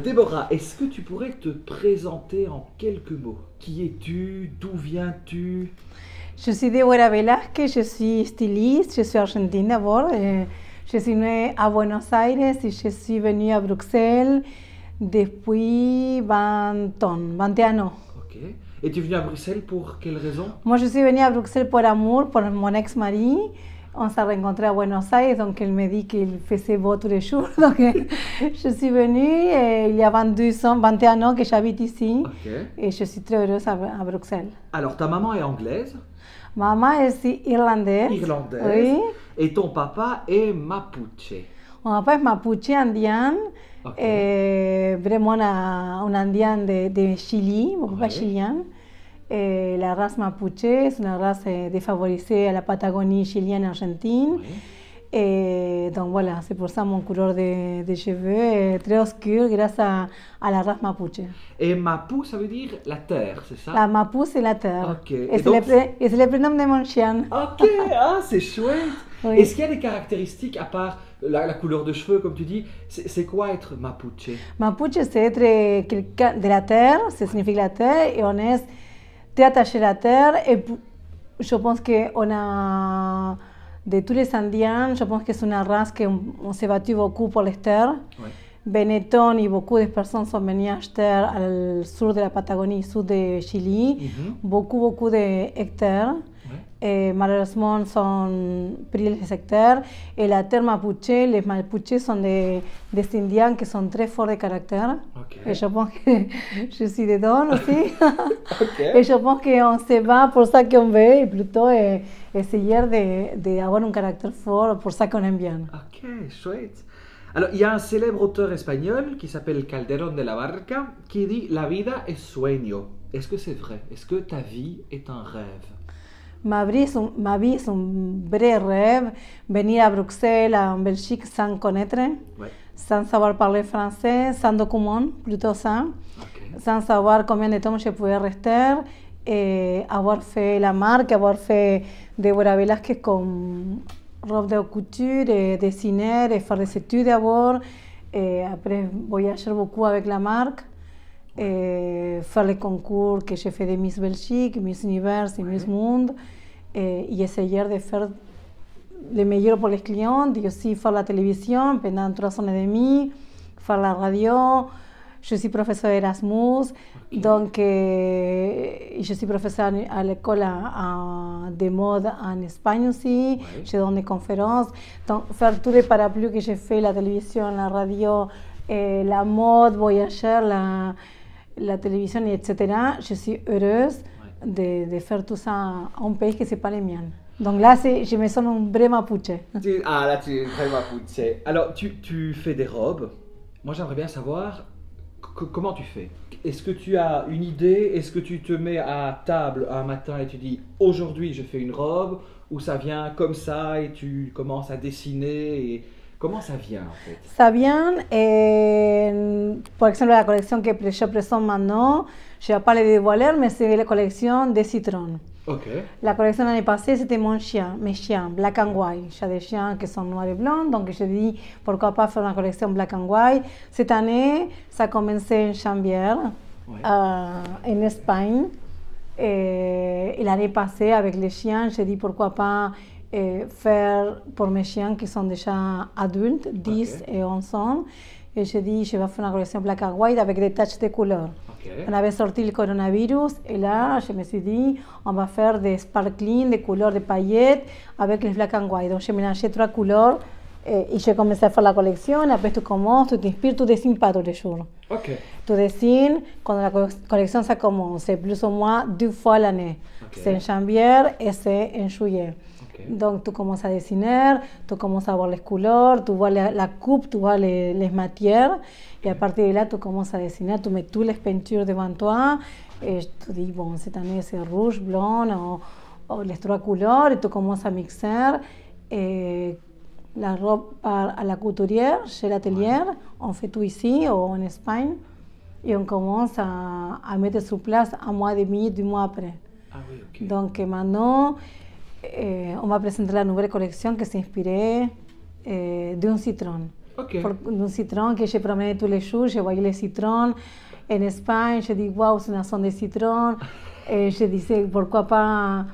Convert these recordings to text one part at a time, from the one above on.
Déborah, est-ce que tu pourrais te présenter en quelques mots? Qui es-tu? D'où viens-tu? Je suis Deborah Velázquez, je suis styliste, je suis argentine d'abord. Je suis née à Buenos Aires et je suis venue à Bruxelles depuis 20 ans, 21 ans. Ok. Et tu es venue à Bruxelles pour quelle raison? Moi, je suis venue à Bruxelles pour amour, pour mon ex-mari. On s'est rencontrés à Buenos Aires, donc il me dit qu'il faisait beau tous les jours. Donc, je suis venue et il y a 21 ans que j'habite ici. Ok. Et je suis très heureuse à Bruxelles. Alors, ta maman est anglaise, Maman est irlandaise. irlandaise, Oui. et ton papa est mapuche. Mon papa est mapuche indien, Ok. vraiment un indien de Chili, mon papa est Ouais. chilien. La race mapuche est une race défavorisée à la Patagonie chilienne et argentine. Ouais. Et donc voilà, c'est pour ça mon couleur de cheveux est très obscur grâce à la race mapuche. Et Mapu, ça veut dire la terre, c'est ça? La mapu, c'est la terre. Ok. Et Et c'est donc- le prénom de mon chien. Ok, ah, c'est chouette. Oui. Est-ce qu'il y a des caractéristiques à part la couleur de cheveux, comme tu dis? C'est quoi être mapuche? Mapuche, c'est être quelqu'un de la terre, ça signifie la terre, et on est très attaché à la terre. Et je pense qu'on a, de tous les Indiens, je pense que c'est une race qu'on s'est battu beaucoup pour les terres. Ouais. Benetton et beaucoup de personnes sont venues acheter au sud de la Patagonie, sud de Chili, Mhm. beaucoup d'hectares. Ouais. Et malheureusement, sont pris les hectares. Et la terre mapuche, les mapuches sont des Indiens qui sont très forts de caractère. Ok. Et je pense que je suis dedans aussi. Ok. Et je pense qu'on se bat pour ça qu'on veut, et plutôt essayer d'avoir un caractère fort, pour ça qu'on aime bien. Ok, chouette. Alors, il y a un célèbre auteur espagnol qui s'appelle Calderón de la Barca qui dit La vida es sueño. Est-ce que c'est vrai? Est-ce que ta vie est un rêve? Ma vie est un vrai rêve, venir à Bruxelles, en Belgique, sans connaître, Ouais. sans savoir parler français, sans documents, plutôt ça, Ok. sans savoir combien de temps je pouvais rester, et avoir fait la marque, avoir fait Deborah Velázquez comme robe de couture, et dessiner, et faire des études d'abord, et après voyager beaucoup avec la marque, et faire les concours que j'ai fait de Miss Belgique, Miss Univers et Miss Monde, et essayer de faire le meilleur pour les clients, et aussi faire la télévision pendant 3 ans et demi, faire la radio. Je suis professeure Erasmus, donc je suis professeure à l'école de mode en Espagne aussi, Ouais. je donne des conférences. Donc faire tous les parapluies que j'ai fait, la télévision, la radio, la mode, voyager, la télévision, etc. Je suis heureuse de faire tout ça à un pays qui n'est pas le mien. Donc là, je me sens un vrai mapuche. Ah, là, tu es très mapuche. Alors, tu fais des robes. Moi, j'aimerais bien savoir comment tu fais. Est-ce que tu as une idée? Est-ce que tu te mets à table un matin et tu dis aujourd'hui je fais une robe? Ou ça vient comme ça et tu commences à dessiner et... Comment ça vient en fait? Ça vient, par exemple, la collection que je présente maintenant, je ne vais pas le dévoiler, mais c'est la collection des citrons. Ok. La collection l'année passée, c'était mes chiens, black and white. J'ai des chiens qui sont noirs et blancs, donc je dis pourquoi pas faire une collection black and white. Cette année, ça a commencé en janvier, Ouais. en Espagne. Et l'année passée, avec les chiens, j'ai dit pourquoi pas faire pour mes chiens qui sont déjà adultes, 10 Ok. et 11 ans. Et j'ai dit, je vais faire une collection black and white avec des taches de couleur. Ok. On avait sorti le coronavirus et là, je me suis dit, on va faire des sparkling, des couleurs de paillettes avec les black and white. Donc, j'ai mélangé 3 couleurs et j'ai commencé à faire la collection. Après, tu commences, tu t'inspires, tu dessines pas tous les jours. Ok. Tu dessines quand la collection ça commence, c'est plus ou moins 2 fois l'année. Ok. C'est en janvier et c'est en juillet. Ok. Donc, tu commences à dessiner, tu commences à voir les couleurs, tu vois la coupe, tu vois les matières. Et à partir de là, tu commences à dessiner, tu mets toutes les peintures devant toi. Et tu dis, bon, cette année, c'est rouge, blanc, ou les 3 couleurs. Et tu commences à mixer. Et la robe part à la couturière, chez l'atelier. On fait tout ici, ou en Espagne. Et on commence à mettre sur place 1 mois et demi, 2 mois après. Ah oui, ok. Donc maintenant, on va présenter la nouvelle collection qui s'est inspirée d'un citron. Ok. Un citron que je promenais tous les jours, je voyais les citrons. En Espagne, je dis, waouh, c'est une zone de citron. Et je disais, pourquoi pas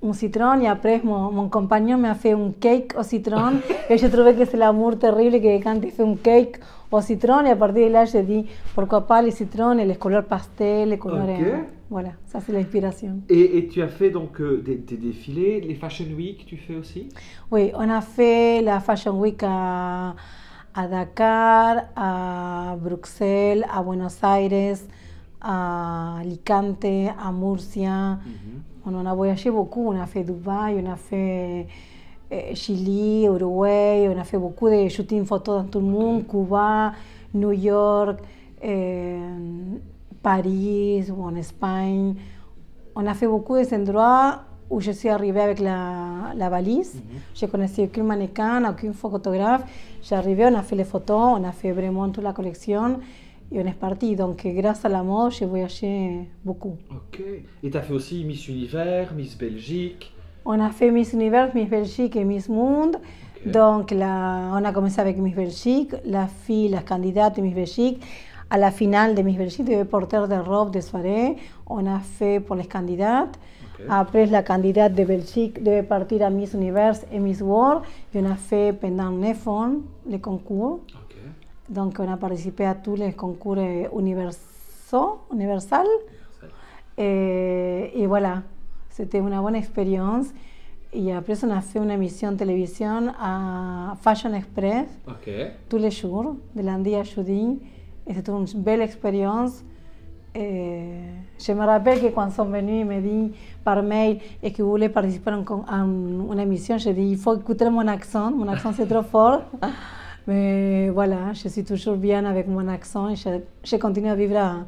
un citron? Et après, mon compagnon m'a fait un cake au citron. Et je trouvais que c'est l'amour terrible que quand il fait un cake au citron. Et à partir de là, je dis, pourquoi pas les citrons et les couleurs pastel, les couleurs. Ok. Voilà, ça c'est l'inspiration. Et tu as fait donc des défilés, les Fashion Week, tu fais aussi? Oui, on a fait la Fashion Week à Dakar, à Bruxelles, à Buenos Aires, à Alicante, à Murcia. On a voyagé beaucoup, on a fait Dubaï, on a fait Chili, Uruguay, on a fait beaucoup de shooting photos dans tout le monde, Cuba, New York, Paris, ou en Espagne. On a fait beaucoup d'endroits où je suis arrivée avec la valise. Je connaissais aucun mannequin, aucun photographe. J'ai arrivé, on a fait les photos, on a fait vraiment toute la collection et on est parti. Donc, grâce à la mode, j'ai voyagé beaucoup. Ok. Et tu as fait aussi Miss Univers, Miss Belgique. On a fait Miss Univers, Miss Belgique et Miss Monde. Ok. Donc, on a commencé avec Miss Belgique. La fille, la candidate de Miss Belgique, à la finale de Miss Belgique, devait porter des robes de soirée. On a fait pour les candidates. Ok. Après, la candidate de Belgique devait partir à Miss Univers et Miss World. Et on a fait pendant 9 ans les concours. Ok. Donc, on a participé à tous les concours universal. Et voilà, c'était une bonne expérience. Et après, on a fait une émission de télévision à Fashion Express Ok. tous les jours, de lundi à jeudi. Et c'était une belle expérience. Je me rappelle que quand ils sont venus, ils m'ont dit par mail et qu'ils voulaient participer à une émission, j'ai dit il faut écouter mon accent c'est trop fort. Mais voilà, je suis toujours bien avec mon accent et je continue à vivre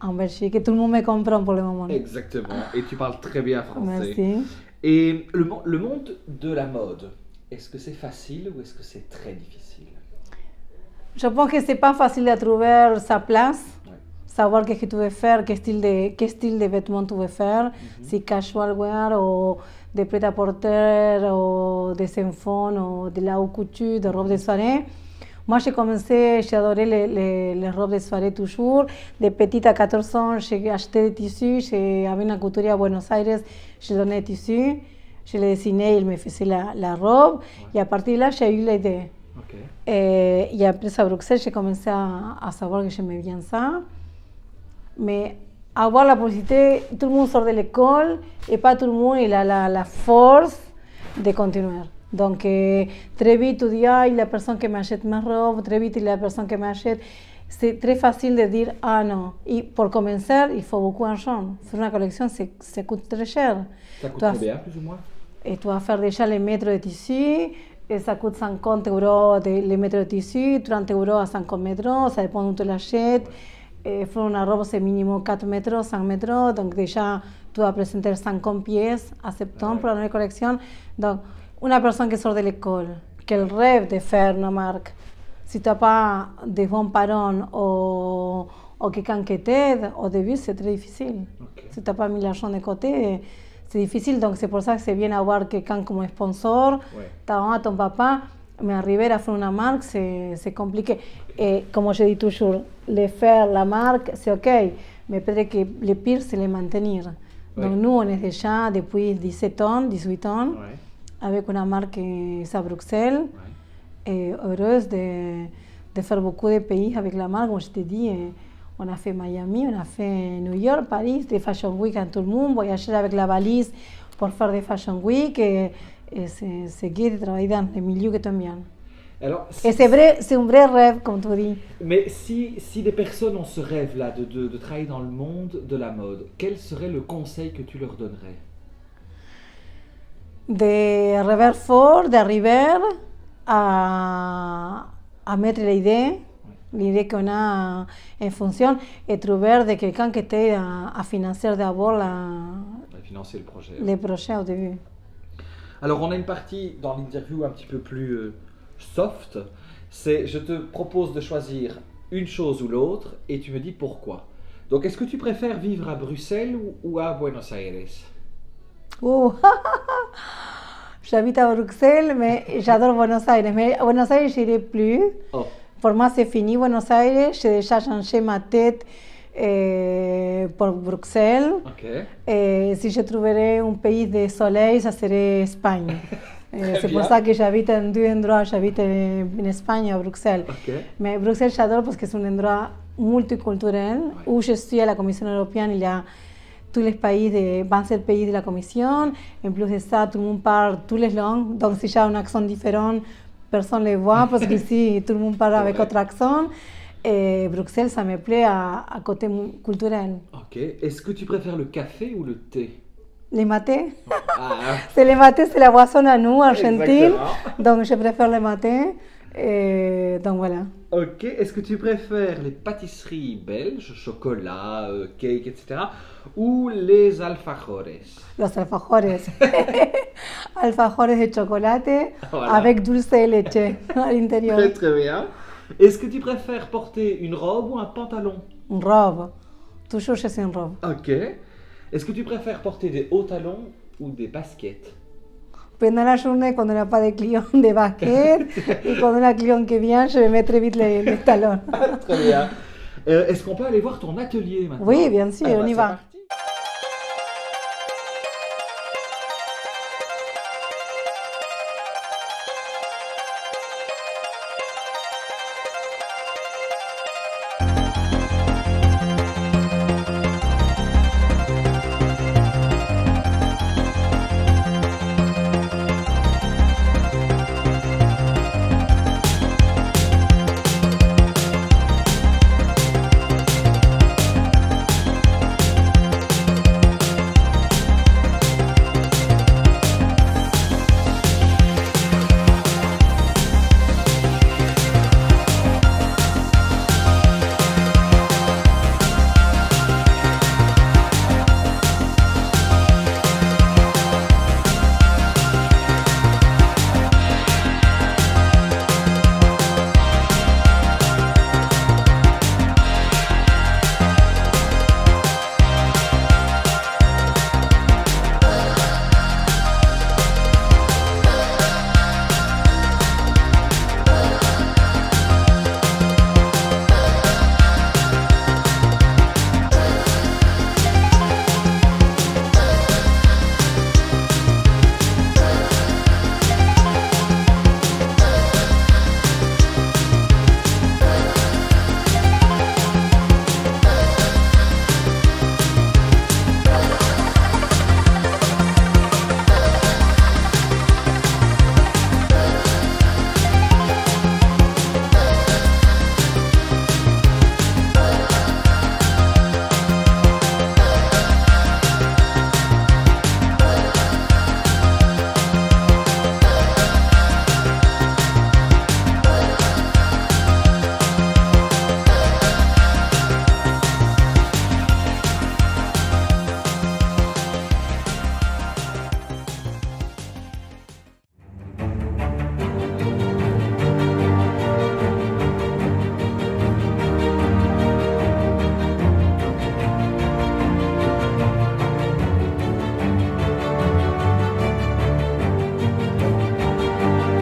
en Belgique et tout le monde me comprend pour le moment. Exactement. Et tu parles très bien français. Merci. Et le monde de la mode, est-ce que c'est facile ou est-ce que c'est très difficile? Je pense que c'est pas facile de trouver sa place, Ouais. savoir qu'est-ce que tu veux faire, quel style de vêtements tu veux faire, si casual wear ou de prêt-à-porter ou des symphonies ou de la haute couture, de robes de soirée. Moi, j'ai commencé, j'ai adoré les robes de soirée toujours. De petite à 14 ans, j'ai acheté des tissus. J'avais une couturière à Buenos Aires, je donnais des tissus. Je les dessinais, il me faisait la robe. Et à partir de là, j'ai eu l'idée. Ok. Et après, à Bruxelles, j'ai commencé à savoir que j'aimais bien ça. Mais avoir la possibilité, tout le monde sort de l'école et pas tout le monde il a la force de continuer. Donc, très vite, tu dis, ah, la personne qui m'achète ma robe, très vite, la personne qui m'achète. C'est très facile de dire, ah non. Et pour commencer, il faut beaucoup d'argent. Faire une collection, ça coûte très cher. Ça coûte combien, plus ou moins? Et tu vas faire déjà les mètres de tissu, et ça coûte 50 € les mètres de tissu, 30 € à 50 mètres, ça dépend d'où tu l'achètes. Faire une robe, c'est minimum 4 mètres, 5 mètres, donc déjà, tu vas présenter 50 pièces à septembre pour la nouvelle collection. Donc, une personne qui sort de l'école, qu'elle rêve de faire une marque, si tu n'as pas de bons parents ou quelqu'un qui t'aide, au début, c'est très difficile. Okay. Si tu n'as pas mis l'argent de côté, c'est difficile. Donc, c'est pour ça que c'est bien avoir quelqu'un comme sponsor, ta maman, ton papa. Mais arriver à faire une marque, c'est compliqué. Et comme je dis toujours, le faire, la marque, c'est OK. Mais peut-être que le pire, c'est le maintenir. Donc, nous, on est déjà depuis 17 ans, 18 ans, avec une marque à Bruxelles. Et heureuse de faire beaucoup de pays avec la marque. Comme je te dis, on a fait Miami, on a fait New York, Paris, des Fashion Week à tout le monde, voyager avec la valise pour faire des Fashion Week et seguir travailler dans les milieux que tu aimes bien. Alors, et c'est vrai, c'est un vrai rêve, comme tu dis. Mais si des personnes ont ce rêve-là de travailler dans le monde de la mode, quel serait le conseil que tu leur donnerais? De rêver fort, d'arriver à mettre l'idée qu'on a en fonction et trouver de quelqu'un qui t'aide à financer d'abord financer le projet. Les projets au début. Alors on a une partie dans l'interview un petit peu plus soft, c'est je te propose de choisir une chose ou l'autre et tu me dis pourquoi. Donc est-ce que tu préfères vivre à Bruxelles ou à Buenos Aires? Oh. j'habite à Bruxelles, mais j'adore Buenos Aires. Mais à Buenos Aires, je n'irai plus. Oh, Pour moi, c'est fini Buenos Aires. J'ai déjà changé ma tête pour Bruxelles. ok. Et si je trouverais un pays de soleil, ça serait Espagne. C'est pour bien. ça que j'habite en deux endroits. J'habite en Espagne, à Bruxelles. Ok. Mais Bruxelles, j'adore parce que c'est un endroit multiculturel où je suis à la Commission européenne. Il y a tous les pays, 27 pays de la Commission. En plus de ça, tout le monde parle toutes les langues. Donc, si j'ai un accent différent, personne ne le voit parce qu'ici, tout le monde parle avec Ouais. autre accent. Et Bruxelles, ça me plaît à côté culturel. Ok. Est-ce que tu préfères le café ou le thé? Les matés, Ah, c'est les matés, c'est la boisson à nous, argentine. exactement. Donc, je préfère les matés. Et donc, voilà. Ok. Est-ce que tu préfères les pâtisseries belges, chocolat, cake, etc. ou les alfajores? Los alfajores. Alfajores de chocolate Voilà. avec dulce de leche à l'intérieur. Très très bien. Est-ce que tu préfères porter une robe ou un pantalon? Une robe. Toujours je suis une robe. Ok. Est-ce que tu préfères porter des hauts talons ou des baskets? Pendant la journée, quand on n'a pas de clients de basket, et quand on a un client qui vient, je vais mettre vite les talons. Très bien. Est-ce qu'on peut aller voir ton atelier maintenant? Oui, bien sûr, Ah bah, on y c'est va. parti.